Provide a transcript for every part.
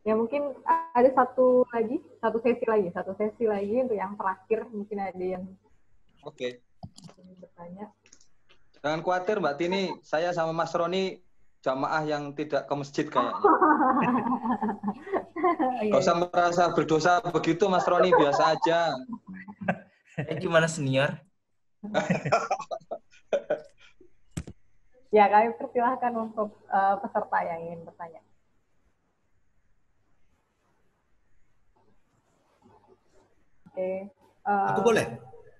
Ya mungkin ada satu sesi lagi untuk yang terakhir, mungkin ada yang Oke. bertanya. Jangan khawatir Mbak Tini, saya sama Mas Roni jamaah yang tidak ke masjid kayaknya. Gak usah merasa berdosa begitu Mas Roni, biasa aja. Saya gimana senior? Ya, kami persilahkan untuk peserta yang ingin bertanya. Oke. Aku boleh?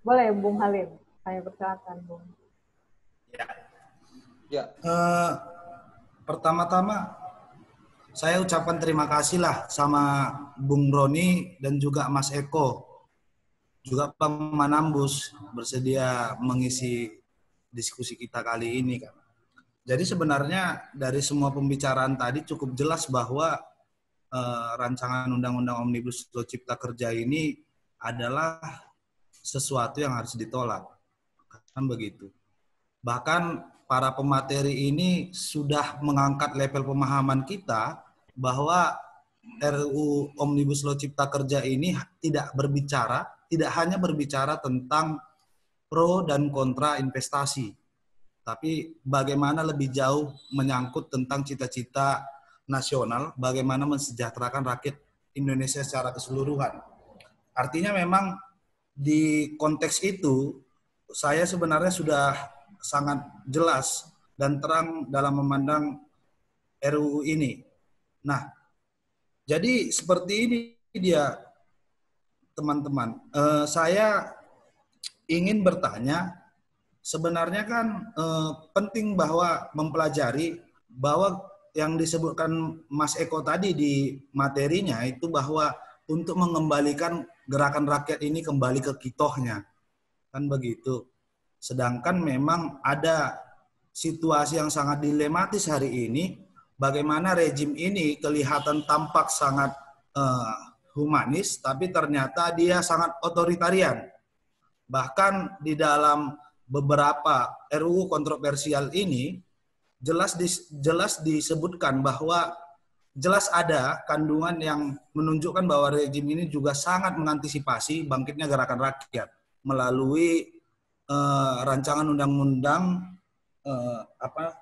Boleh, Bung Halim. Kami persilahkan, Bung. Ya. Pertama-tama, saya ucapkan terima kasih lah sama Bung Roni dan juga Mas Eko, juga Bang Manambus bersedia mengisi diskusi kita kali ini kan. Jadi sebenarnya dari semua pembicaraan tadi cukup jelas bahwa rancangan Undang-Undang Omnibus Law Cipta Kerja ini adalah sesuatu yang harus ditolak, kan begitu. Bahkan para pemateri ini sudah mengangkat level pemahaman kita bahwa RUU Omnibus Law Cipta Kerja ini tidak hanya berbicara tentang pro dan kontra investasi, tapi bagaimana lebih jauh menyangkut tentang cita-cita nasional, bagaimana mensejahterakan rakyat Indonesia secara keseluruhan. Artinya memang di konteks itu, saya sebenarnya sudah sangat jelas dan terang dalam memandang RUU ini. Nah, jadi seperti ini dia, teman-teman. Saya ingin bertanya, sebenarnya kan penting bahwa mempelajari bahwa yang disebutkan Mas Eko tadi di materinya itu bahwa untuk mengembalikan gerakan rakyat ini kembali ke kitohnya, kan begitu. Sedangkan memang ada situasi yang sangat dilematis hari ini, bagaimana rejim ini kelihatan tampak sangat humanis, tapi ternyata dia sangat otoritarian. Bahkan di dalam beberapa RUU kontroversial ini, jelas disebutkan bahwa jelas ada kandungan yang menunjukkan bahwa rejim ini juga sangat mengantisipasi bangkitnya gerakan rakyat melalui rancangan undang-undang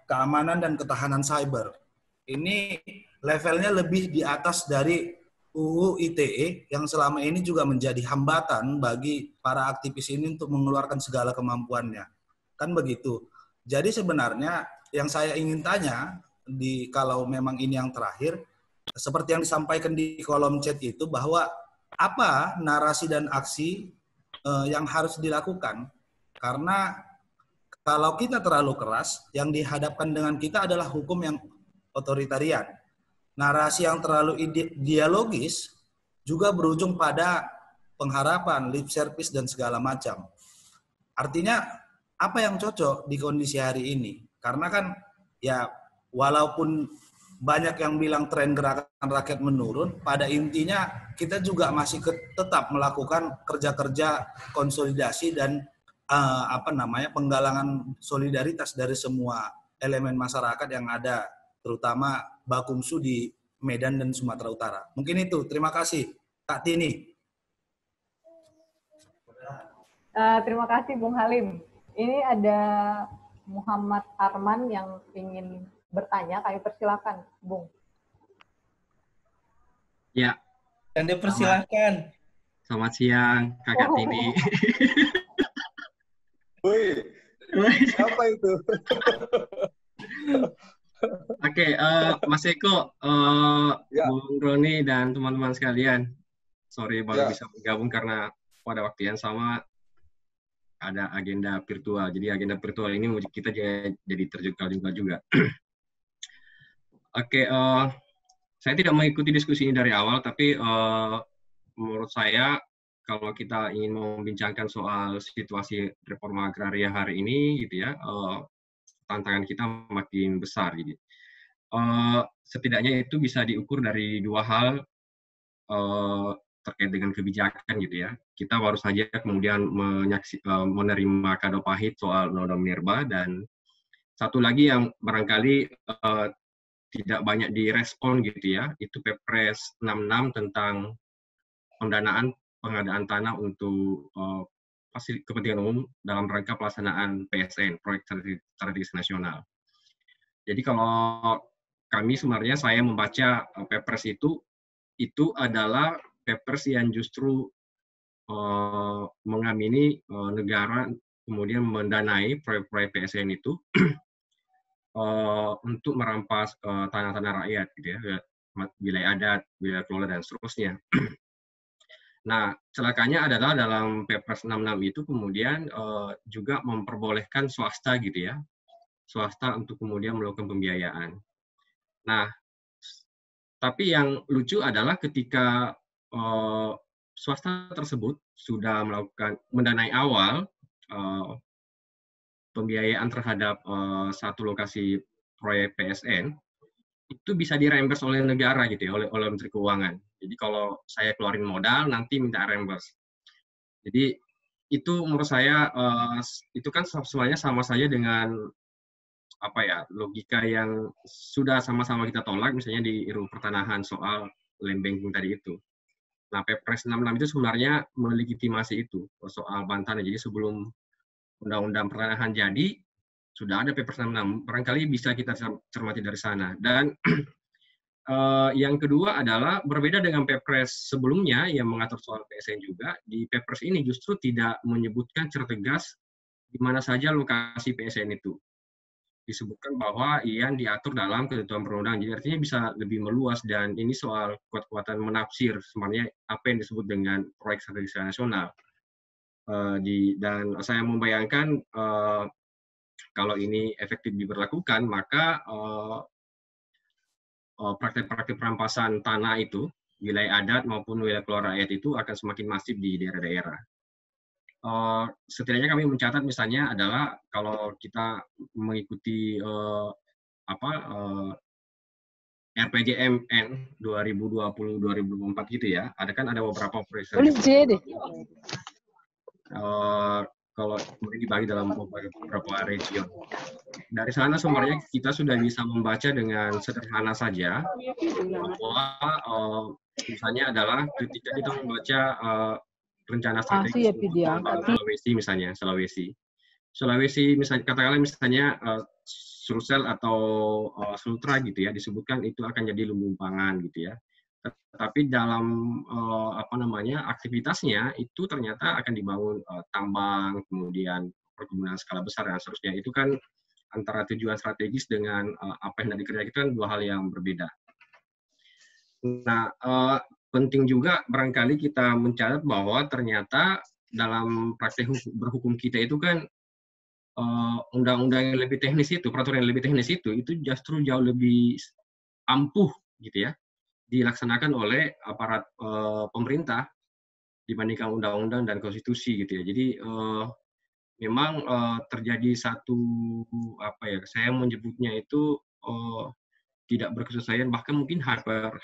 keamanan dan ketahanan cyber. Ini levelnya lebih di atas dari UU ITE yang selama ini juga menjadi hambatan bagi para aktivis ini untuk mengeluarkan segala kemampuannya. Kan begitu. Jadi sebenarnya yang saya ingin tanya, kalau memang ini yang terakhir, seperti yang disampaikan di kolom chat itu, bahwa apa narasi dan aksi yang harus dilakukan. Karena kalau kita terlalu keras, yang dihadapkan dengan kita adalah hukum yang otoritarian. Narasi yang terlalu dialogis juga berujung pada pengharapan, lip service, dan segala macam. Artinya, apa yang cocok di kondisi hari ini? Karena kan, ya walaupun banyak yang bilang tren gerakan rakyat menurun, pada intinya kita juga masih tetap melakukan kerja-kerja konsolidasi dan penggalangan solidaritas dari semua elemen masyarakat yang ada, terutama Bakumsu di Medan dan Sumatera Utara. Mungkin itu. Terima kasih, Kak Tini. Terima kasih, Bung Halim. Ini ada Muhammad Arman yang ingin bertanya. Kami persilakan, Bung. Ya. Dan dipersilakan. Selamat siang, Kakak Tini. Woi, siapa itu? Oke, Mas Eko, Bung Roni dan teman-teman sekalian. Sorry baru bisa bergabung karena pada waktu yang sama ada agenda virtual. Jadi agenda virtual ini kita jadi terjungkal-jungkal juga. Oke, saya tidak mengikuti diskusi ini dari awal, tapi menurut saya kalau kita ingin membincangkan soal situasi reforma agraria hari ini, gitu ya, tantangan kita makin besar, gitu. Setidaknya itu bisa diukur dari dua hal terkait dengan kebijakan, gitu ya. Kita baru saja kemudian menerima kado pahit soal undang-undang minerba, dan satu lagi yang barangkali tidak banyak direspon gitu ya, itu Perpres 66 tentang pengadaan tanah untuk kepentingan umum dalam rangka pelaksanaan PSN, Proyek Strategis Nasional. Jadi kalau kami sebenarnya saya membaca Perpres itu adalah Perpres yang justru mengamini negara kemudian mendanai proyek-proyek PSN itu untuk merampas tanah-tanah rakyat gitu ya, wilayah adat, wilayah kelola dan seterusnya. Nah, celakanya adalah dalam Perpres 66 itu kemudian juga memperbolehkan swasta gitu ya, swasta untuk kemudian melakukan pembiayaan. Nah, tapi yang lucu adalah ketika swasta tersebut sudah melakukan mendanai awal pembiayaan terhadap satu lokasi proyek PSN, itu bisa direimburse oleh negara gitu ya, oleh Menteri Keuangan. Jadi kalau saya keluarin modal, nanti minta reimburse. Jadi itu menurut saya itu kan semuanya sama saja dengan apa ya, logika yang sudah sama-sama kita tolak, misalnya di RUU Pertanahan soal land banking tadi itu. Nah, Perpres 66 itu sebenarnya melegitimasi itu soal bantahan. Jadi sebelum Undang-Undang Pertanahan jadi, sudah ada Perpres 66. Barangkali bisa kita cermati dari sana. Dan yang kedua adalah berbeda dengan Perpres sebelumnya yang mengatur soal PSN juga, di Perpres ini justru tidak menyebutkan secara tegas di mana saja lokasi PSN itu. Disebutkan bahwa yang diatur dalam ketentuan perundang. Jadi artinya bisa lebih meluas, dan ini soal kuat-kuatan menafsir sebenarnya apa yang disebut dengan proyek strategis nasional. Dan saya membayangkan kalau ini efektif diberlakukan, maka praktek-praktek perampasan tanah itu, wilayah adat maupun wilayah kelola rakyat itu akan semakin masif di daerah-daerah. Setidaknya kami mencatat misalnya adalah kalau kita mengikuti RPJMN 2020-2024 gitu ya, ada beberapa proyek kalau kemudian dibagi dalam beberapa region. Dari sana sebenarnya kita sudah bisa membaca dengan sederhana saja bahwa misalnya adalah ketika kita membaca rencana strategi Sulawesi misalnya, Sulawesi misalnya katakanlah misalnya Sulsel atau Sultra gitu ya, disebutkan itu akan jadi lumbung pangan gitu ya. Tetapi dalam aktivitasnya itu ternyata akan dibangun tambang, kemudian perkebunan skala besar dan seterusnya. Itu kan antara tujuan strategis dengan apa yang dikerjakan itu kan dua hal yang berbeda. Nah, penting juga barangkali kita mencatat bahwa ternyata dalam praktek berhukum kita itu kan undang-undang yang lebih teknis itu, peraturan yang lebih teknis itu justru jauh lebih ampuh gitu ya, dilaksanakan oleh aparat pemerintah dibandingkan undang-undang dan konstitusi gitu ya. Jadi memang terjadi satu saya menyebutnya itu tidak berkesesuaian, bahkan mungkin hyper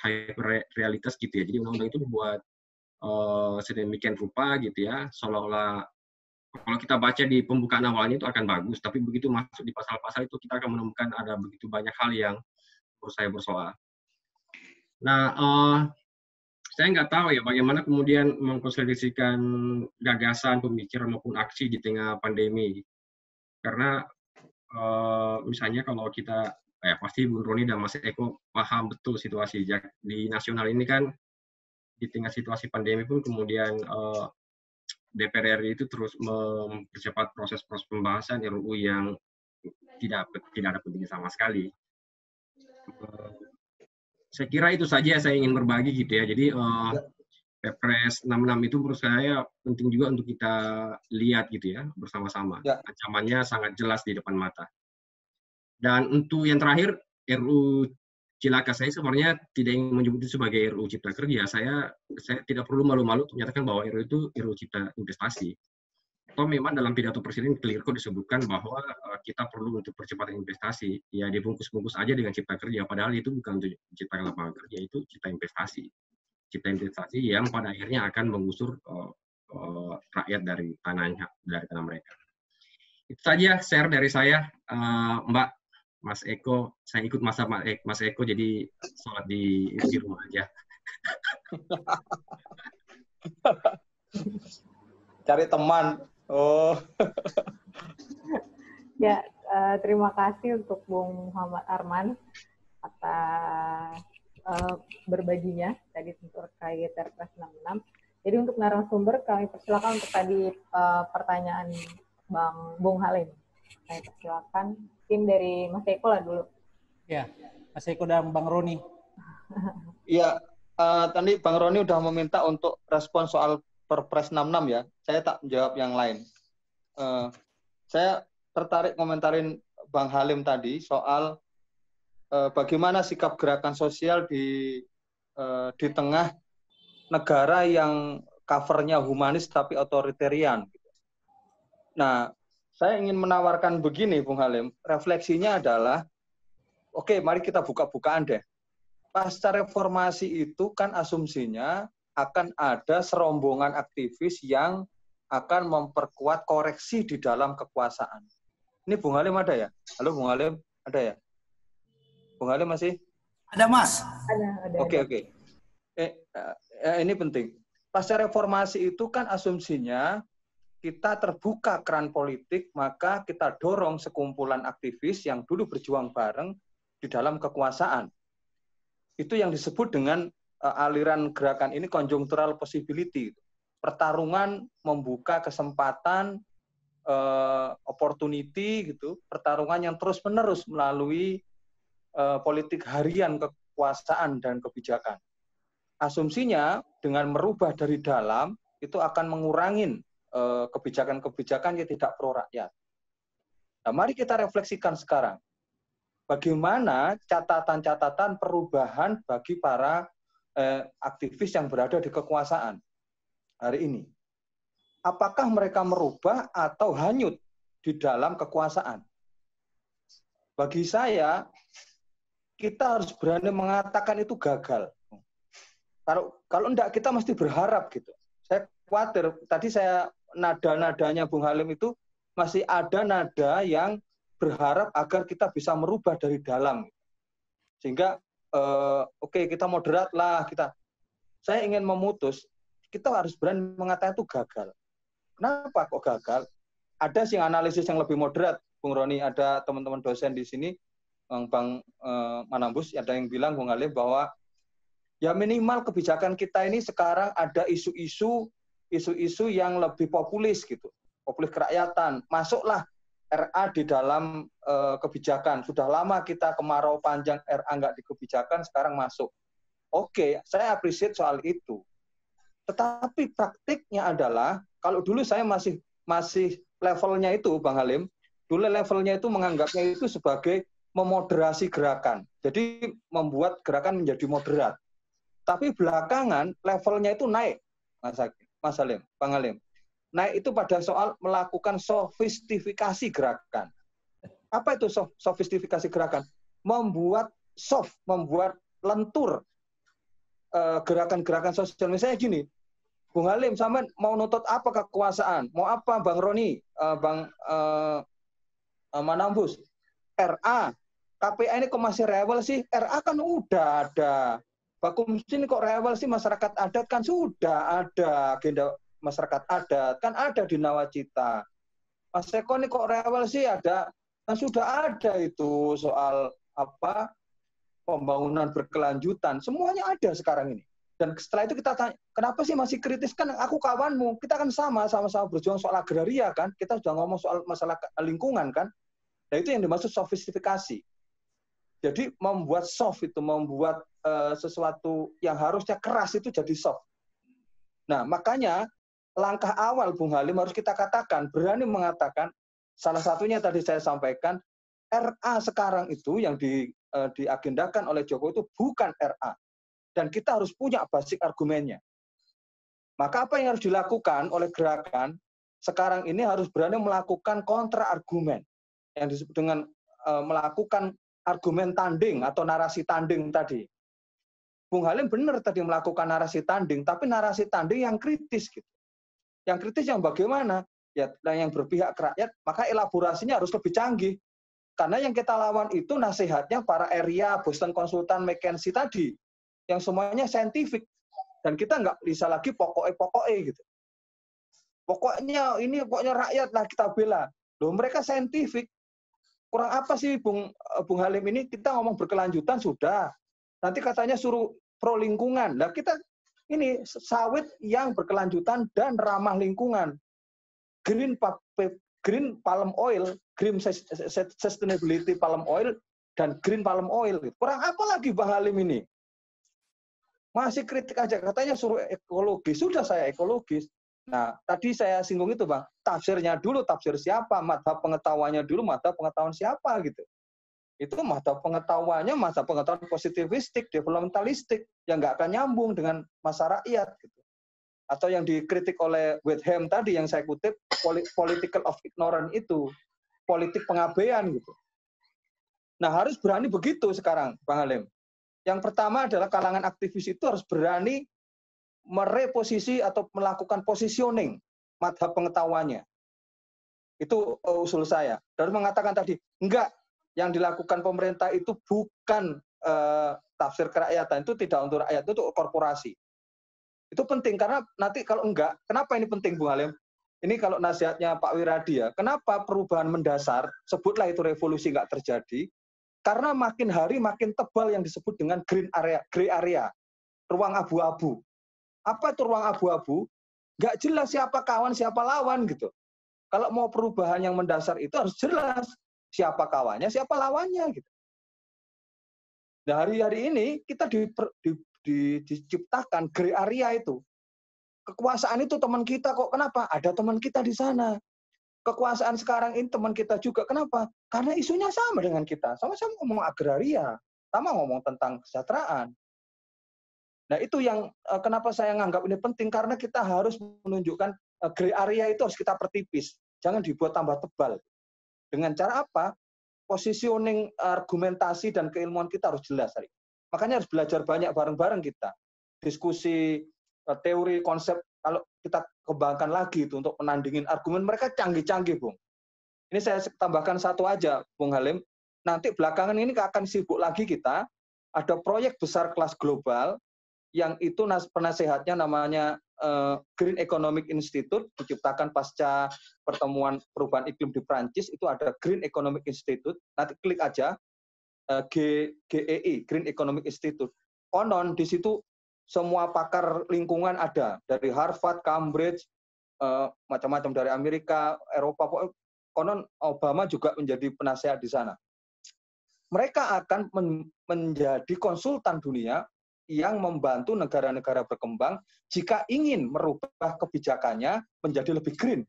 realitas gitu ya. Jadi undang-undang itu dibuat sedemikian rupa gitu ya, seolah-olah kalau kita baca di pembukaan awalnya itu akan bagus, tapi begitu masuk di pasal-pasal itu kita akan menemukan ada begitu banyak hal yang menurut saya bersoal. Nah, saya nggak tahu ya bagaimana kemudian mengkonsolidasikan gagasan, pemikiran maupun aksi di tengah pandemi. Karena misalnya kalau kita pasti Bung Roni dan Mas Eko paham betul situasi di nasional ini kan, di tengah situasi pandemi pun kemudian DPR RI itu terus mempercepat proses pembahasan RUU yang tidak ada pentingnya sama sekali. Saya kira itu saja saya ingin berbagi gitu ya. Jadi Perpres 66 itu menurut saya penting juga untuk kita lihat gitu ya bersama-sama. Ya. Ancamannya sangat jelas di depan mata. Dan untuk yang terakhir, RUU Cilaka, saya sebenarnya tidak ingin menyebut itu sebagai RUU Cipta Kerja. Saya tidak perlu malu-malu menyatakan bahwa RUU itu RUU Cipta Investasi. Atau memang dalam pidato Presiden clear kok disebutkan bahwa kita perlu untuk percepatan investasi. Ya dibungkus-bungkus aja dengan Cipta Kerja, padahal itu bukan untuk menciptakan lapangan kerja, itu Cipta Investasi. Cipta Investasi yang pada akhirnya akan mengusur rakyat dari tanah mereka. Itu saja share dari saya, Mbak. Mas Eko, saya ikut masa Mas Eko, jadi sholat di rumah aja. Cari teman. Oh. Ya, terima kasih untuk Bung Muhammad Arman atas berbaginya tadi terkait Perpres 66. Jadi untuk narasumber kami persilakan untuk tadi pertanyaan Bung Halim. Saya persilakan tim dari Mas Eko lah dulu. Ya, Mas Eko dan Bang Roni. Iya, tadi Bang Roni udah meminta untuk respon soal Perpres 66 ya. Saya tak menjawab yang lain. Saya tertarik komentarin Bang Halim tadi soal bagaimana sikap gerakan sosial di tengah negara yang covernya humanis tapi otoritarian. Nah, saya ingin menawarkan begini, Bung Halim. Refleksinya adalah, oke, mari kita buka-bukaan deh. Pasca reformasi itu kan asumsinya akan ada serombongan aktivis yang akan memperkuat koreksi di dalam kekuasaan. Ini Bung Halim ada ya? Halo Bung Halim, ada ya? Bung Halim masih? Ada, Mas. Ada. Oke. Ini penting. Pasca reformasi itu kan asumsinya kita terbuka keran politik, maka kita dorong sekumpulan aktivis yang dulu berjuang bareng di dalam kekuasaan. Itu yang disebut dengan aliran gerakan ini conjunctural possibility. Pertarungan membuka kesempatan, opportunity gitu, pertarungan yang terus-menerus melalui politik harian kekuasaan dan kebijakan. Asumsinya dengan merubah dari dalam itu akan mengurangi kebijakan-kebijakan yang tidak pro rakyat. Nah, mari kita refleksikan sekarang. Bagaimana catatan-catatan perubahan bagi para aktivis yang berada di kekuasaan hari ini? Apakah mereka merubah atau hanyut di dalam kekuasaan? Bagi saya, kita harus berani mengatakan itu gagal. Kalau enggak, kita mesti berharap gitu. Saya khawatir, tadi nada-nadanya Bung Halim itu masih ada nada yang berharap agar kita bisa merubah dari dalam. Sehingga, oke, kita moderat lah. Saya ingin memutus, kita harus berani mengatakan itu gagal. Kenapa kok gagal? Ada sih analisis yang lebih moderat, Bung Roni, ada teman-teman dosen di sini, Bang Manambus, ada yang bilang, Bung Halim, bahwa ya minimal kebijakan kita ini sekarang ada isu-isu yang lebih populis gitu, populis kerakyatan. Masuklah RA di dalam kebijakan. Sudah lama kita kemarau panjang RA nggak di kebijakan, sekarang masuk. Oke, saya appreciate soal itu. Tetapi praktiknya adalah, kalau dulu saya masih levelnya itu, Bang Halim, dulu levelnya itu menganggapnya itu sebagai memoderasi gerakan. Jadi membuat gerakan menjadi moderat. Tapi belakangan levelnya itu naik, Mas Halim, Bang Halim. Naik itu pada soal melakukan sofistifikasi gerakan. Apa itu sofistifikasi gerakan? Membuat soft, membuat lentur gerakan-gerakan sosial. Misalnya gini, Bung Halim, sama mau nuntut apa kekuasaan? Mau apa Bang Roni, Bang Manambus? RA, KPA ini kok masih rewel sih? RA kan udah ada. Bakumsin kok rewel sih, masyarakat adat kan sudah ada agenda masyarakat adat, kan ada di Nawacita. Mas Eko ini kok rewel sih, ada, kan sudah ada itu soal apa pembangunan berkelanjutan, semuanya ada sekarang ini. Dan setelah itu kita tanya, kenapa sih masih kritis? Kan aku kawanmu, kita kan sama-sama berjuang soal agraria kan, kita sudah ngomong soal masalah lingkungan kan. Nah itu yang dimaksud sofistifikasi. Jadi membuat soft itu, membuat sesuatu yang harusnya keras itu jadi soft. Nah, makanya langkah awal Bung Halim harus kita katakan, berani mengatakan, salah satunya tadi saya sampaikan, RA sekarang itu yang diagendakan oleh Jokowi itu bukan RA. Dan kita harus punya basic argumennya. Maka apa yang harus dilakukan oleh gerakan, sekarang ini harus berani melakukan kontra argumen. Yang disebut dengan melakukan argumen tanding atau narasi tanding tadi. Bung Halim benar tadi melakukan narasi tanding, tapi narasi tanding yang kritis gitu. Yang kritis yang bagaimana? Ya, yang berpihak ke rakyat, maka elaborasinya harus lebih canggih. Karena yang kita lawan itu nasihatnya para area, Boston Consultant, McKinsey tadi, yang semuanya saintifik. Dan kita nggak bisa lagi pokoknya gitu. Pokoknya rakyat lah kita bela. Loh, mereka saintifik. Kurang apa sih Bung Halim ini? Kita ngomong berkelanjutan sudah. Nanti katanya suruh pro lingkungan. Nah, kita ini sawit yang berkelanjutan dan ramah lingkungan. Green palm oil, green sustainability palm oil, dan green palm oil. Kurang apa lagi Bang Halim ini? Masih kritik aja, katanya suruh ekologis. Sudah saya ekologis. Nah, tadi saya singgung itu Bang, tafsirnya dulu, tafsir siapa, madhab pengetahuannya dulu, madhab pengetahuan siapa gitu. Itu madhab pengetahuannya, madhab pengetahuan positivistik, developmentalistik, yang nggak akan nyambung dengan masa rakyat gitu. Atau yang dikritik oleh Wetham tadi yang saya kutip, political of ignorance itu, politik pengabaian gitu. Nah, harus berani begitu sekarang, Bang Halim. Yang pertama adalah kalangan aktivis itu harus berani mereposisi atau melakukan positioning madhab pengetahuannya. Itu usul saya. Dan mengatakan tadi, enggak, yang dilakukan pemerintah itu bukan tafsir kerakyatan, itu tidak untuk rakyat, itu untuk korporasi. Itu penting, karena nanti kalau enggak, kenapa ini penting Bung Halim? Ini kalau nasihatnya Pak Wiradi ya, kenapa perubahan mendasar, sebutlah itu revolusi enggak terjadi, karena makin hari makin tebal yang disebut dengan gray area, ruang abu-abu. Apa itu ruang abu-abu? Enggak jelas siapa kawan, siapa lawan gitu. Kalau mau perubahan yang mendasar itu harus jelas siapa kawannya, siapa lawannya gitu. Nah, hari-hari ini kita diciptakan gray area itu. Kekuasaan itu teman kita kok. Kenapa? Ada teman kita di sana. Kekuasaan sekarang ini teman kita juga. Kenapa? Karena isunya sama dengan kita. Sama-sama ngomong agraria. Sama ngomong tentang kesejahteraan. Nah, itu yang kenapa saya nganggap ini penting. Karena kita harus menunjukkan gray area itu harus kita pertipis. Jangan dibuat tambah tebal. Dengan cara apa? Positioning argumentasi dan keilmuan kita harus jelas. Makanya harus belajar banyak bareng-bareng kita. Diskusi, teori, konsep, kalau kita kembangkan lagi itu untuk menandingin argumen mereka canggih-canggih, Bung. Ini saya tambahkan satu aja, Bung Halim. Nanti belakangan ini akan sibuk lagi kita, ada proyek besar kelas global, yang itu penasehatnya namanya Green Economic Institute, diciptakan pasca pertemuan perubahan iklim di Prancis, itu ada Green Economic Institute, nanti klik aja, GEI, Green Economic Institute. Konon di situ semua pakar lingkungan ada, dari Harvard, Cambridge, macam-macam dari Amerika, Eropa. Konon Obama juga menjadi penasehat di sana. Mereka akan menjadi konsultan dunia yang membantu negara-negara berkembang jika ingin merubah kebijakannya menjadi lebih green.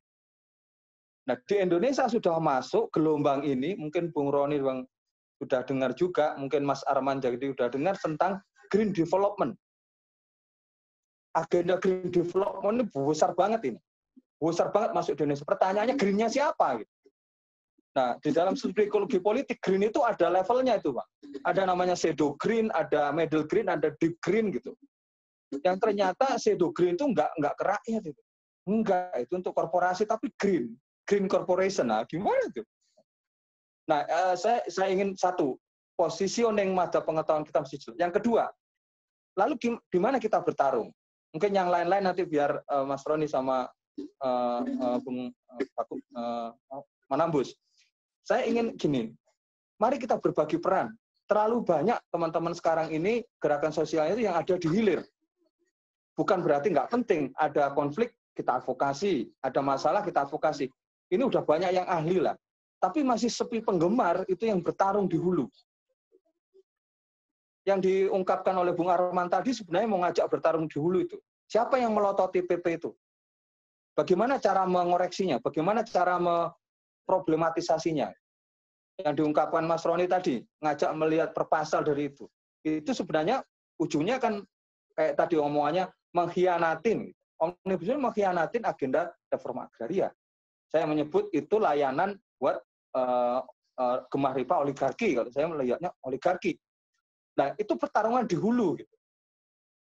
Nah, di Indonesia sudah masuk gelombang ini, mungkin Bung Roni sudah dengar juga, mungkin Mas Arman jadi sudah dengar tentang green development. Agenda green development ini besar banget ini. Besar banget masuk di Indonesia. Pertanyaannya greennya siapa? Gitu. Nah, di dalam studi ekologi politik, green itu ada levelnya itu, Pak. Ada namanya shadow green, ada middle green, ada deep green gitu. Yang ternyata shadow green itu enggak ke rakyat itu. Enggak, itu untuk korporasi, tapi green corporation. Nah, gimana itu? Nah, saya ingin satu, positioning madhab pengetahuan kita mesti jelas. Yang kedua, lalu di mana kita bertarung? Mungkin yang lain-lain nanti biar Mas Roni sama Bung Manambus. Saya ingin gini, mari kita berbagi peran. Terlalu banyak teman-teman sekarang ini, gerakan sosial itu yang ada di hilir. Bukan berarti nggak penting, ada konflik, kita advokasi, ada masalah, kita advokasi. Ini udah banyak yang ahli lah. Tapi masih sepi penggemar, itu yang bertarung di hulu. Yang diungkapkan oleh Bung Arman tadi sebenarnya mau ngajak bertarung di hulu itu. Siapa yang melototi PP itu? Bagaimana cara mengoreksinya? Bagaimana cara problematisasinya. Yang diungkapkan Mas Roni tadi, ngajak melihat per pasal dari itu. Itu sebenarnya ujungnya kan kayak tadi omongannya mengkhianatin. Omnibus Law mengkhianatin agenda reforma agraria. Saya menyebut itu layanan buat gemah ripa oligarki, kalau saya melihatnya oligarki. Nah, itu pertarungan di hulu gitu.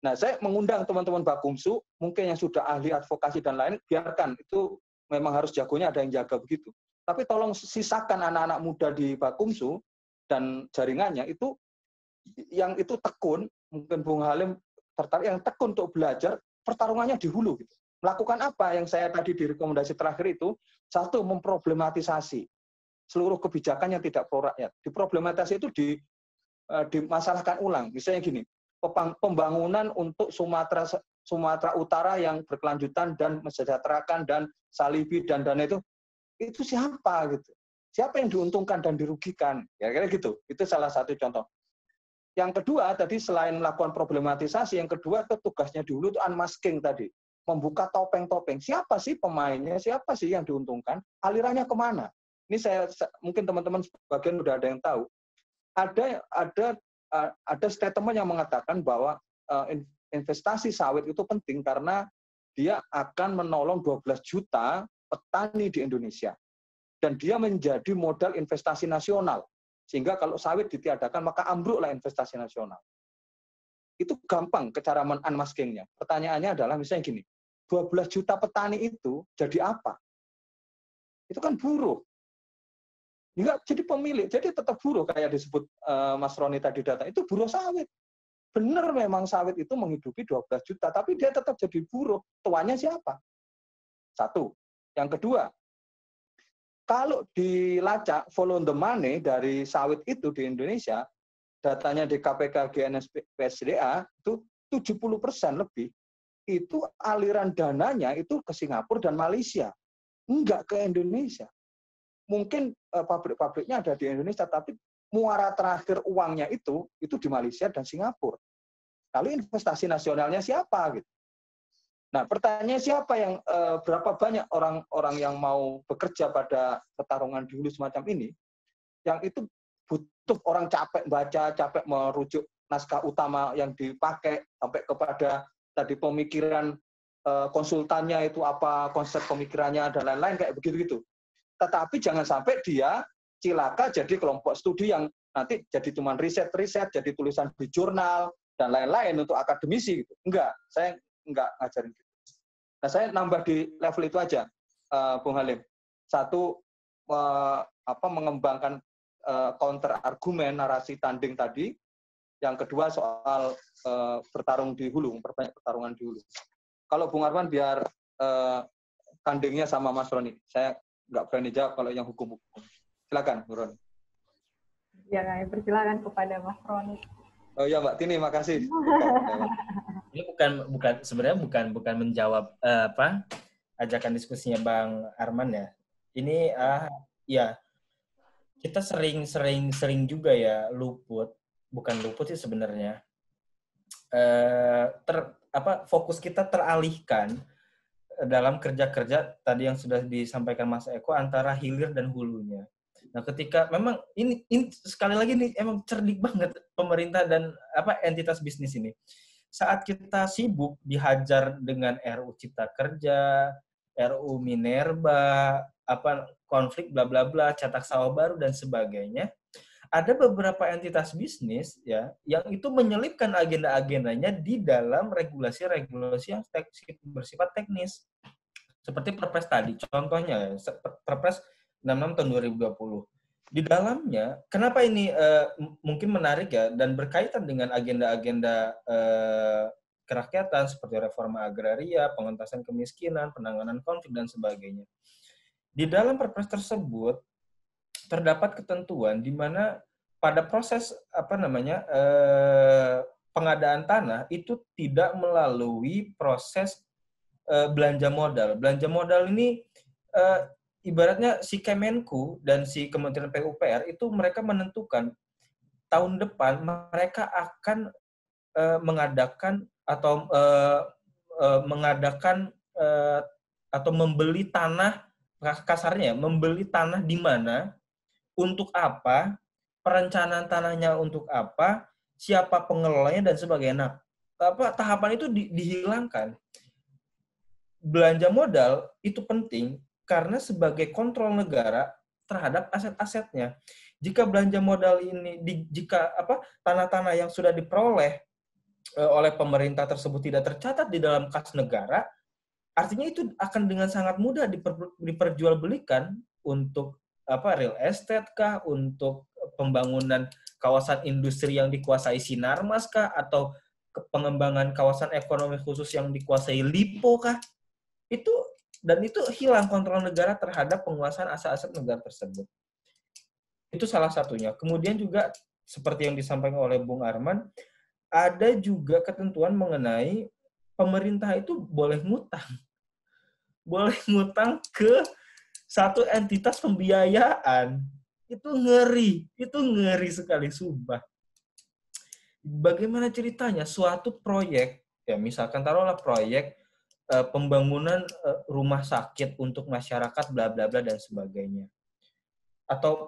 Nah, saya mengundang teman-teman Bakumsu, mungkin yang sudah ahli advokasi dan lain, biarkan itu memang harus jagonya ada yang jaga begitu. Tapi tolong sisakan anak-anak muda di Bakumsu dan jaringannya itu, yang itu tekun, mungkin Bung Halim tertarik, yang tekun untuk belajar, pertarungannya di hulu. Gitu. Melakukan apa yang saya tadi di rekomendasi terakhir itu, satu, memproblematisasi seluruh kebijakan yang tidak pro rakyat. Diproblematisasi itu dimasalahkan ulang. Misalnya gini, pembangunan untuk Sumatera Utara yang berkelanjutan dan mensejahterakan dan Salibi dan dana itu siapa gitu? Siapa yang diuntungkan dan dirugikan? Kira-kira gitu. Itu salah satu contoh. Yang kedua tadi selain melakukan problematisasi, yang kedua itu tugasnya dulu itu unmasking tadi, membuka topeng-topeng. Siapa sih pemainnya? Siapa sih yang diuntungkan? Alirannya kemana? Ini saya mungkin teman-teman sebagian udah ada yang tahu. Ada statement yang mengatakan bahwa investasi sawit itu penting karena dia akan menolong 12 juta petani di Indonesia. Dan dia menjadi modal investasi nasional. Sehingga kalau sawit ditiadakan, maka ambruklah investasi nasional. Itu gampang ke cara unmaskingnya. Pertanyaannya adalah misalnya gini, 12 juta petani itu jadi apa? Itu kan buruh. Enggak jadi pemilik, jadi tetap buruh kayak disebut Mas Roni tadi data. Itu buruh sawit. Benar memang sawit itu menghidupi 12 juta, tapi dia tetap jadi buruh. Tuannya siapa? Satu. Yang kedua, kalau dilacak follow the money dari sawit itu di Indonesia, datanya di KPK GNSPSDA itu 70% lebih, itu aliran dananya itu ke Singapura dan Malaysia, enggak ke Indonesia. Mungkin pabrik-pabriknya ada di Indonesia, tapi muara terakhir uangnya itu di Malaysia dan Singapura. Lalu investasi nasionalnya siapa gitu? Nah, pertanyaannya siapa yang berapa banyak orang-orang yang mau bekerja pada pertarungan di hulu semacam ini, yang itu butuh orang capek baca, capek merujuk naskah utama yang dipakai, sampai kepada tadi pemikiran konsultannya itu apa, konsep pemikirannya, dan lain-lain kayak begitu-gitu. Tetapi jangan sampai dia cilaka jadi kelompok studi yang nanti jadi cuma riset-riset, jadi tulisan di jurnal, dan lain-lain untuk akademisi. Gitu. Enggak, saya enggak ngajarin gitu. Nah, saya nambah di level itu aja, Bung Halim. Satu, mengembangkan counter argumen, narasi tanding tadi. Yang kedua, soal bertarung di hulu, memperbanyak pertarungan di hulu. Kalau Bung Arman biar tandingnya sama Mas Roni. Saya nggak berani jawab kalau yang hukum-hukum. Silakan, Bung Roni. Ya, persilakan kepada Mas Roni. Oh ya, Mbak Tini, makasih. Ini sebenarnya bukan menjawab ajakan diskusinya Bang Arman ya. Ini ya kita sering juga ya bukan luput sih sebenarnya. Fokus kita teralihkan dalam kerja-kerja tadi yang sudah disampaikan Mas Eko antara hilir dan hulunya. Nah, ketika memang ini sekali lagi nih emang cerdik banget pemerintah dan entitas bisnis ini. Saat kita sibuk dihajar dengan RUU Cipta Kerja, RUU Minerba, konflik bla bla bla, cetak sawah baru dan sebagainya, ada beberapa entitas bisnis ya yang itu menyelipkan agenda-agendanya di dalam regulasi-regulasi yang bersifat teknis. Seperti Perpres tadi, contohnya Perpres 66 tahun 2020. Di dalamnya, kenapa ini mungkin menarik ya, dan berkaitan dengan agenda-agenda kerakyatan seperti reforma agraria, pengentasan kemiskinan, penanganan konflik, dan sebagainya. Di dalam Perpres tersebut, terdapat ketentuan di mana pada proses pengadaan tanah itu tidak melalui proses belanja modal. Belanja modal ini ibaratnya si Kemenku dan si Kementerian PUPR itu mereka menentukan tahun depan mereka akan mengadakan atau membeli tanah, kasarnya membeli tanah di mana, untuk apa, perencanaan tanahnya untuk apa, siapa pengelolanya dan sebagainya. Nah, tahapan itu dihilangkan. Belanja modal itu penting karena sebagai kontrol negara terhadap aset-asetnya. Jika belanja modal ini, tanah-tanah yang sudah diperoleh oleh pemerintah tersebut tidak tercatat di dalam kas negara, artinya itu akan dengan sangat mudah diperjualbelikan untuk real estate kah, untuk pembangunan kawasan industri yang dikuasai Sinarmas kah, atau pengembangan kawasan ekonomi khusus yang dikuasai LIPO kah? Itu hilang kontrol negara terhadap penguasaan aset-aset negara tersebut. Itu salah satunya. Kemudian juga seperti yang disampaikan oleh Bung Arman, ada juga ketentuan mengenai pemerintah itu boleh ngutang. Boleh ngutang ke satu entitas pembiayaan. Itu ngeri sekali, sumpah. Bagaimana ceritanya? Suatu proyek, ya misalkan taruhlah proyek pembangunan rumah sakit untuk masyarakat, bla bla bla dan sebagainya, atau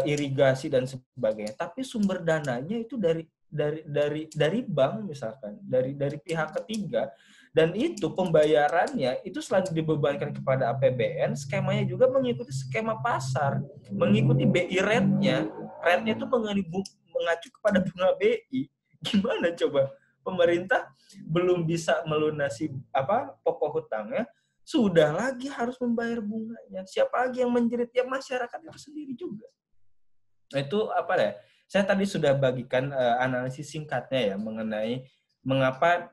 irigasi dan sebagainya. Tapi sumber dananya itu dari bank misalkan, dari pihak ketiga, dan itu pembayarannya itu selain dibebankan kepada APBN, skemanya juga mengikuti skema pasar, mengikuti BI rate-nya itu mengacu kepada bunga BI. Gimana coba? Pemerintah belum bisa melunasi pokok hutangnya, sudah lagi harus membayar bunganya. Siapa lagi yang menjerit? Ya masyarakat itu sendiri juga. Nah, itu saya tadi sudah bagikan analisis singkatnya ya mengenai mengapa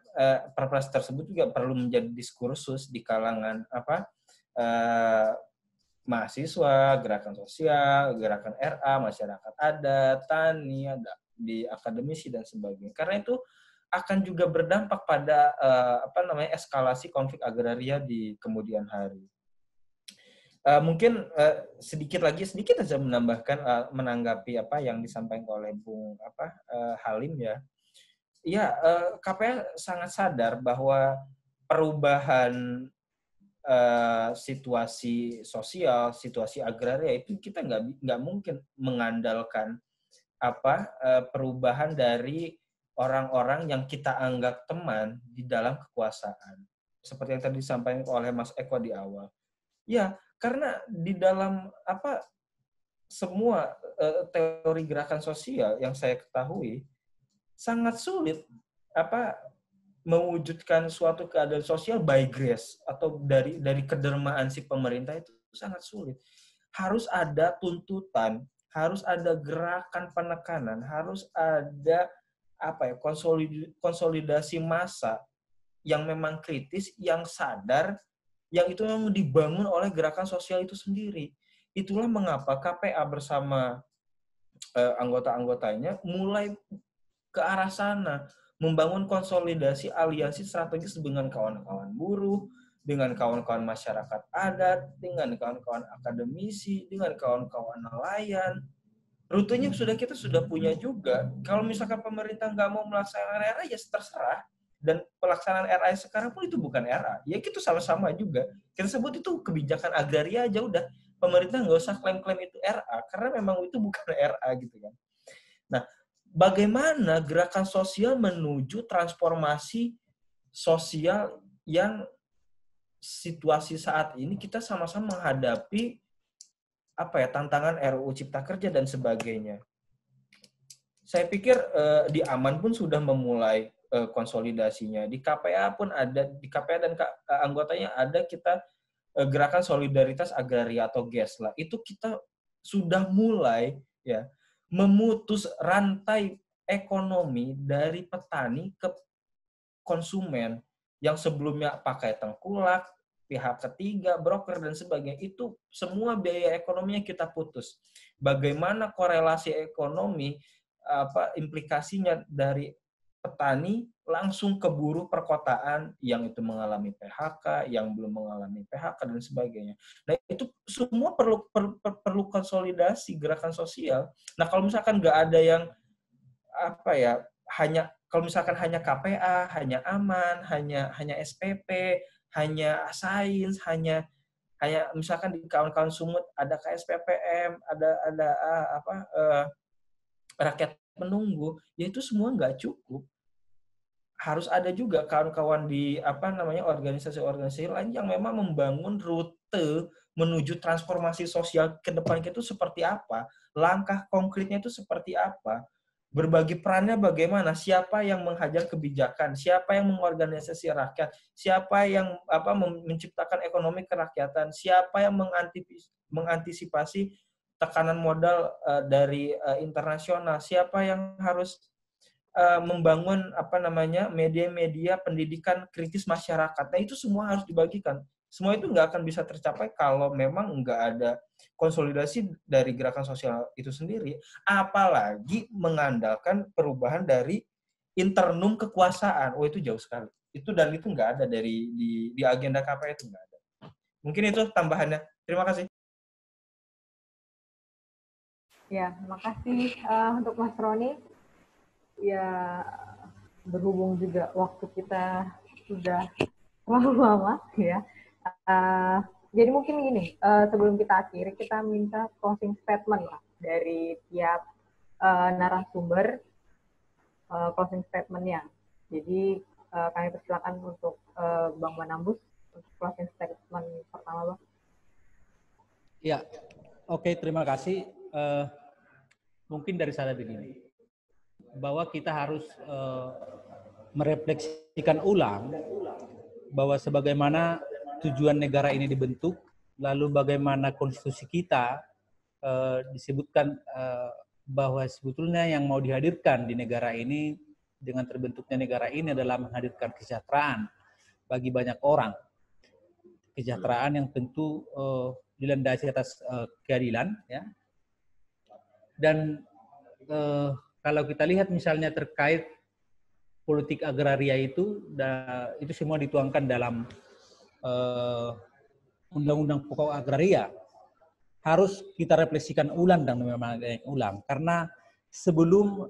perpres tersebut juga perlu menjadi diskursus di kalangan mahasiswa, gerakan sosial, gerakan RA, masyarakat adat, tani, di akademisi dan sebagainya. Karena itu akan juga berdampak pada eskalasi konflik agraria di kemudian hari. Mungkin sedikit aja menanggapi apa yang disampaikan oleh Bung Halim ya. Ya, KPA sangat sadar bahwa perubahan situasi sosial, situasi agraria itu kita nggak mungkin mengandalkan perubahan dari orang-orang yang kita anggap teman di dalam kekuasaan. Seperti yang tadi disampaikan oleh Mas Eko di awal. Ya, karena di dalam semua teori gerakan sosial yang saya ketahui sangat sulit mewujudkan suatu keadaan sosial by grace atau dari kedermaan si pemerintah itu sangat sulit. Harus ada tuntutan, harus ada gerakan penekanan, harus ada konsolidasi massa yang memang kritis, yang sadar, yang itu memang dibangun oleh gerakan sosial itu sendiri. Itulah mengapa KPA bersama anggota-anggotanya mulai ke arah sana, membangun konsolidasi aliansi strategis dengan kawan-kawan buruh, dengan kawan-kawan masyarakat adat, dengan kawan-kawan akademisi, dengan kawan-kawan nelayan. Rutenya kita sudah punya juga. Kalau misalkan pemerintah nggak mau melaksanakan RA, ya terserah. Dan pelaksanaan RA sekarang pun itu bukan RA. Ya itu sama-sama juga. Kita sebut itu kebijakan agraria aja udah. Pemerintah nggak usah klaim-klaim itu RA, karena memang itu bukan RA gitu kan. Nah, bagaimana gerakan sosial menuju transformasi sosial yang situasi saat ini kita sama-sama menghadapi tantangan RUU Cipta Kerja dan sebagainya. Saya pikir di Aman pun sudah memulai konsolidasinya. Di KPA pun ada, di KPA dan anggotanya ada kita gerakan solidaritas agraria atau GESLA. Itu kita sudah mulai ya memutus rantai ekonomi dari petani ke konsumen yang sebelumnya pakai tengkulak, pihak ketiga, broker, dan sebagainya, itu semua biaya ekonominya kita putus. Bagaimana korelasi ekonomi, implikasinya dari petani langsung ke buruh perkotaan yang itu mengalami PHK, yang belum mengalami PHK, dan sebagainya. Nah, itu semua perlu konsolidasi gerakan sosial. Nah, kalau misalkan nggak ada yang kalau misalkan hanya KPA, hanya Aman, hanya SPP, hanya sains, hanya misalkan di kawan-kawan Sumut ada KSPPM, ada rakyat menunggu, ya itu semua nggak cukup. Harus ada juga kawan-kawan di organisasi-organisasi lain yang memang membangun rute menuju transformasi sosial ke depan itu seperti apa, langkah konkretnya itu seperti apa. berbagi perannya bagaimana, siapa yang menghajar kebijakan, siapa yang mengorganisasi rakyat, siapa yang menciptakan ekonomi kerakyatan, siapa yang mengantisipasi tekanan modal dari internasional, siapa yang harus membangun media-media pendidikan kritis masyarakat. Nah, itu semua harus dibagikan. Semua itu nggak akan bisa tercapai kalau memang nggak ada konsolidasi dari gerakan sosial itu sendiri, apalagi mengandalkan perubahan dari internum kekuasaan. Oh, itu jauh sekali. Itu nggak ada di agenda KPI, itu nggak ada. Mungkin itu tambahannya. Terima kasih. Ya, makasih untuk Mas Roni. Ya, berhubung juga waktu kita sudah terlalu lama, ya. Jadi mungkin gini, sebelum kita akhiri, kita minta closing statement lah dari tiap narasumber, closing statement-nya. Jadi kami persilakan untuk Bang Manambus untuk closing statement pertama, Bang. Ya, oke, terima kasih. Mungkin dari saya begini, bahwa kita harus merefleksikan ulang bahwa sebagaimana tujuan negara ini dibentuk, lalu bagaimana konstitusi kita disebutkan bahwa sebetulnya yang mau dihadirkan di negara ini dengan terbentuknya negara ini adalah menghadirkan kesejahteraan bagi banyak orang. Kesejahteraan yang tentu dilandasi atas keadilan, ya. Dan kalau kita lihat misalnya terkait politik agraria itu semua dituangkan dalam Undang-Undang Pokok Agraria. Harus kita refleksikan ulang dan memang ulang, karena sebelum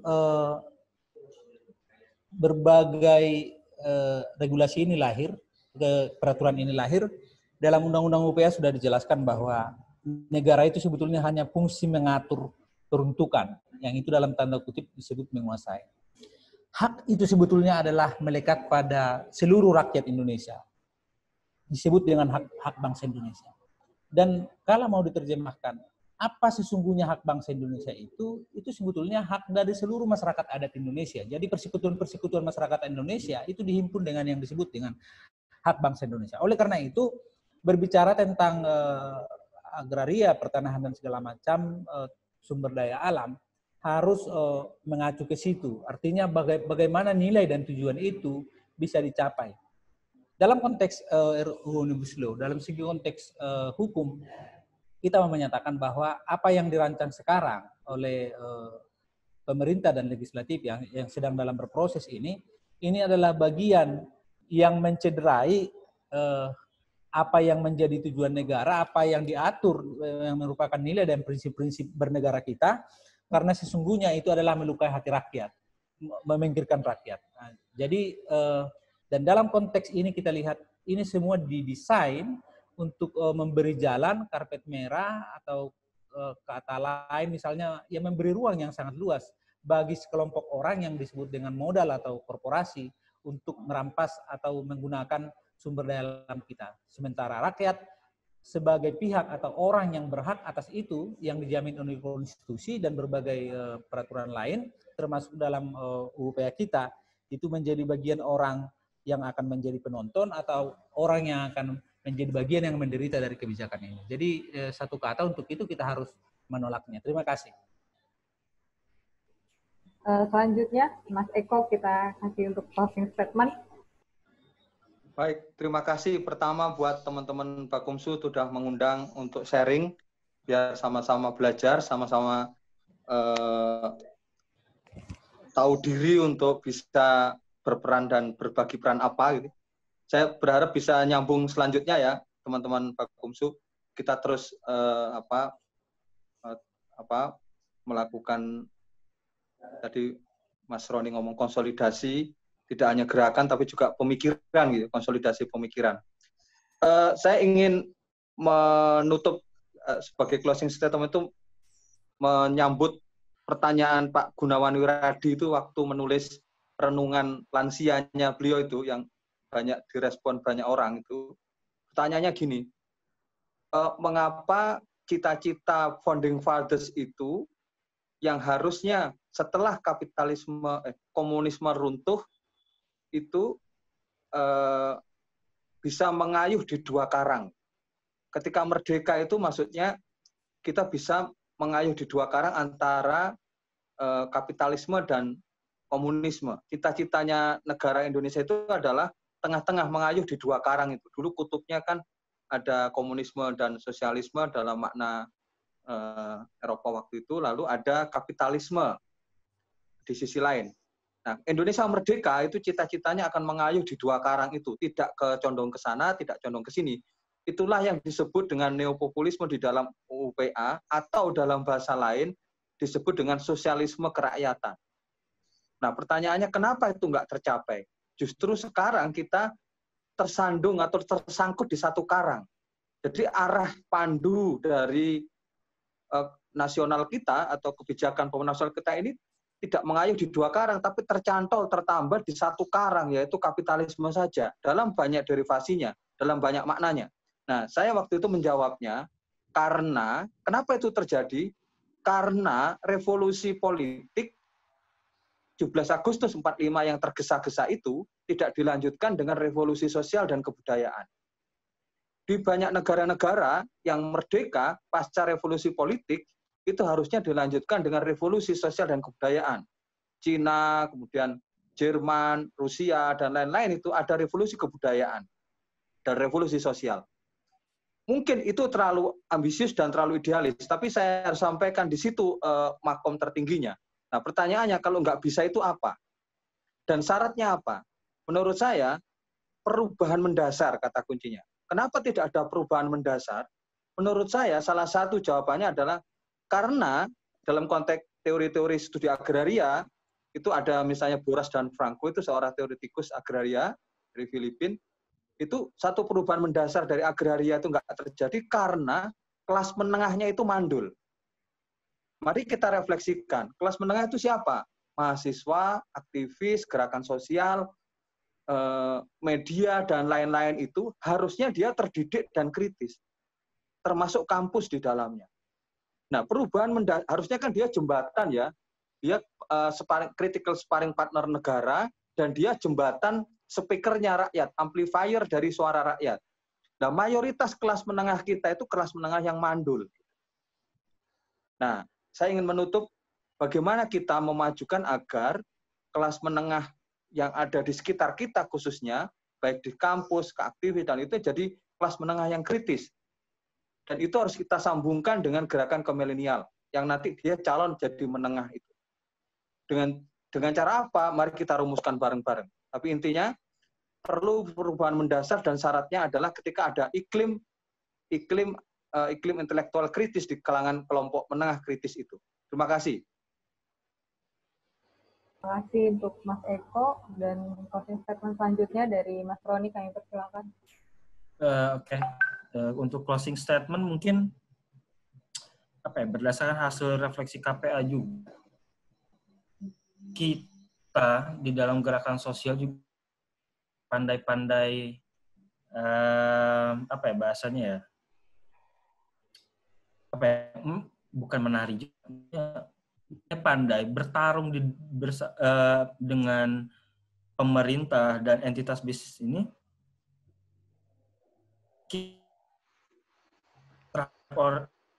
berbagai regulasi ini lahir, peraturan ini lahir, dalam Undang-Undang UPA sudah dijelaskan bahwa negara itu sebetulnya hanya fungsi mengatur peruntukan, yang itu dalam tanda kutip disebut menguasai. Hak itu sebetulnya adalah melekat pada seluruh rakyat Indonesia, disebut dengan hak bangsa Indonesia. Dan kalau mau diterjemahkan, apa sesungguhnya hak bangsa Indonesia itu sebetulnya hak dari seluruh masyarakat adat Indonesia. Jadi persekutuan-persekutuan masyarakat Indonesia itu dihimpun dengan yang disebut dengan hak bangsa Indonesia. Oleh karena itu, berbicara tentang agraria, pertanahan dan segala macam sumber daya alam, harus mengacu ke situ. Artinya bagaimana nilai dan tujuan itu bisa dicapai. Dalam konteks RUU Omnibus Law, dalam segi konteks hukum, kita menyatakan bahwa apa yang dirancang sekarang oleh pemerintah dan legislatif yang sedang dalam berproses ini adalah bagian yang mencederai apa yang menjadi tujuan negara, apa yang diatur, yang merupakan nilai dan prinsip-prinsip bernegara kita, karena sesungguhnya itu adalah melukai hati rakyat, memingkirkan rakyat. Nah, jadi dan dalam konteks ini kita lihat ini semua didesain untuk memberi jalan karpet merah atau kata lain misalnya yang memberi ruang yang sangat luas bagi sekelompok orang yang disebut dengan modal atau korporasi untuk merampas atau menggunakan sumber daya alam kita. Sementara rakyat sebagai pihak atau orang yang berhak atas itu yang dijamin oleh konstitusi dan berbagai peraturan lain termasuk dalam UPA kita itu menjadi bagian orang yang akan menjadi penonton atau orang yang akan menjadi bagian yang menderita dari kebijakan ini. Jadi satu kata untuk itu kita harus menolaknya. Terima kasih. Selanjutnya Mas Eko kita kasih untuk closing statement. Baik, terima kasih pertama buat teman-teman Bakumsu sudah mengundang untuk sharing biar sama-sama belajar, sama-sama tahu diri untuk bisa berperan dan berbagi peran apa gitu. Saya berharap bisa nyambung selanjutnya ya teman-teman Bakumsu. Kita terus melakukan tadi Mas Roni ngomong konsolidasi, tidak hanya gerakan tapi juga pemikiran gitu, konsolidasi pemikiran. Saya ingin menutup sebagai closing statement itu menyambut pertanyaan Pak Gunawan Wiradi itu waktu menulis renungan lansianya beliau itu yang banyak direspon banyak orang itu. Pertanyaannya gini, mengapa cita-cita Founding Fathers itu yang harusnya setelah komunisme runtuh itu bisa mengayuh di dua karang. Ketika merdeka itu maksudnya kita bisa mengayuh di dua karang antara kapitalisme dan komunisme. Cita-citanya negara Indonesia itu adalah tengah-tengah mengayuh di dua karang itu. Dulu kutubnya kan ada komunisme dan sosialisme dalam makna Eropa waktu itu, lalu ada kapitalisme di sisi lain. Nah, Indonesia merdeka itu cita-citanya akan mengayuh di dua karang itu, tidak condong ke sana, tidak condong ke sini. Itulah yang disebut dengan neopopulisme di dalam UPA, atau dalam bahasa lain disebut dengan sosialisme kerakyatan. Nah, pertanyaannya kenapa itu nggak tercapai? Justru sekarang kita tersandung atau tersangkut di satu karang. Jadi arah pandu dari nasional kita atau kebijakan nasional kita ini tidak mengayuh di dua karang, tapi tercantol, tertambat di satu karang, yaitu kapitalisme saja, dalam banyak derivasinya, dalam banyak maknanya. Nah, saya waktu itu menjawabnya, karena, kenapa itu terjadi? Karena revolusi politik 17 Agustus 45 yang tergesa-gesa itu tidak dilanjutkan dengan revolusi sosial dan kebudayaan. Di banyak negara-negara yang merdeka pasca revolusi politik, itu harusnya dilanjutkan dengan revolusi sosial dan kebudayaan. Cina, kemudian Jerman, Rusia, dan lain-lain itu ada revolusi kebudayaan dan revolusi sosial. Mungkin itu terlalu ambisius dan terlalu idealis, tapi saya harus sampaikan di situ makom tertingginya. Nah, pertanyaannya kalau nggak bisa itu apa? Dan syaratnya apa? Menurut saya, perubahan mendasar kata kuncinya. Kenapa tidak ada perubahan mendasar? Menurut saya, salah satu jawabannya adalah karena dalam konteks teori-teori studi agraria, itu ada misalnya Boras dan Franco, itu seorang teoretikus agraria dari Filipina, itu satu perubahan mendasar dari agraria itu nggak terjadi karena kelas menengahnya itu mandul. Mari kita refleksikan, kelas menengah itu siapa? Mahasiswa, aktivis, gerakan sosial, media, dan lain-lain itu harusnya dia terdidik dan kritis, termasuk kampus di dalamnya. Nah, perubahan harusnya kan dia jembatan ya, dia critical sparring partner negara, dan dia jembatan speakernya rakyat, amplifier dari suara rakyat. Nah, mayoritas kelas menengah kita itu kelas menengah yang mandul. Nah, saya ingin menutup bagaimana kita memajukan agar kelas menengah yang ada di sekitar kita khususnya, baik di kampus, ke aktivis, dan itu jadi kelas menengah yang kritis. Dan itu harus kita sambungkan dengan gerakan kemilenial, yang nanti dia calon jadi menengah itu. Dengan cara apa? Mari kita rumuskan bareng-bareng. Tapi intinya, perlu perubahan mendasar dan syaratnya adalah ketika ada iklim intelektual kritis di kalangan kelompok menengah kritis itu. Terima kasih. Terima kasih untuk Mas Eko, dan closing statement selanjutnya dari Mas Roni, kami persilakan. Oke. Untuk closing statement mungkin berdasarkan hasil refleksi KPA juga, kita di dalam gerakan sosial juga pandai-pandai bahasanya ya, bukan menari juga, pandai bertarung dengan pemerintah dan entitas bisnis ini.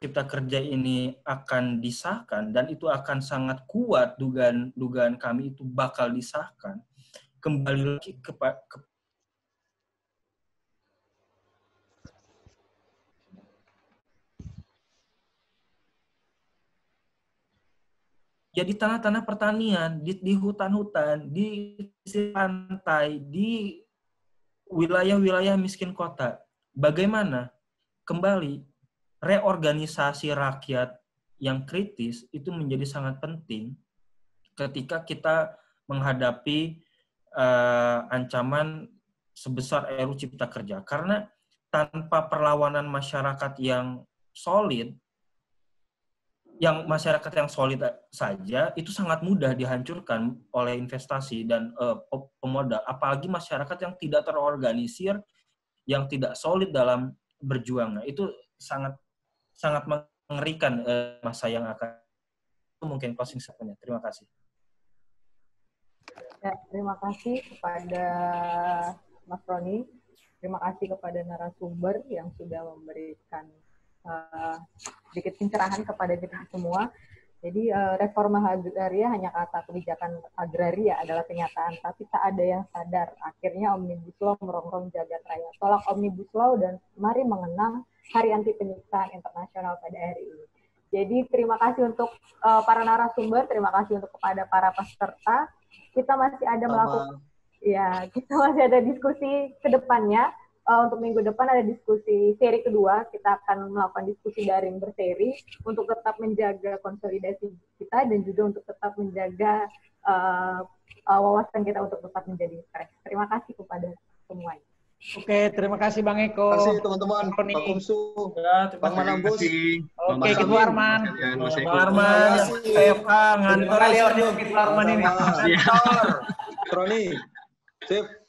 Cipta Kerja ini akan disahkan, dan itu akan sangat kuat dugaan kami itu bakal disahkan. Kembali lagi jadi tanah-tanah pertanian, di hutan-hutan, di pantai, di wilayah-wilayah miskin kota. Bagaimana? Kembali, reorganisasi rakyat yang kritis itu menjadi sangat penting ketika kita menghadapi ancaman sebesar RUU Cipta Kerja. Karena tanpa perlawanan masyarakat yang solid, saja itu sangat mudah dihancurkan oleh investasi dan pemodal. Apalagi masyarakat yang tidak terorganisir, yang tidak solid dalam berjuang. Nah, itu sangat mengerikan masa yang akan mungkin closing statement-nya. Terima kasih. Ya, terima kasih kepada Mas Roni. Terima kasih kepada narasumber yang sudah memberikan sedikit pencerahan kepada kita semua. Jadi reforma agraria hanya kata kebijakan agraria adalah kenyataan, tapi tak ada yang sadar. Akhirnya Omnibus Law merongrong jagat raya. Tolak Omnibus Law dan mari mengenang Hari Anti Penyiksaan Internasional pada hari ini. Jadi terima kasih untuk para narasumber, terima kasih untuk kepada para peserta. Kita masih ada kita masih ada diskusi ke depannya. Untuk minggu depan ada diskusi seri kedua, kita akan melakukan diskusi daring berseri untuk tetap menjaga konsolidasi kita dan juga untuk tetap menjaga wawasan kita untuk tetap menjadi fresh. Terima kasih kepada semuanya. Oke, terima kasih Bang Eko. Terima kasih teman-teman, Pak Kumsu, Bang Manambus. Oke, Kitu Arman. Bang Arman, Eva, ngantor Arman ini. Roni, sip.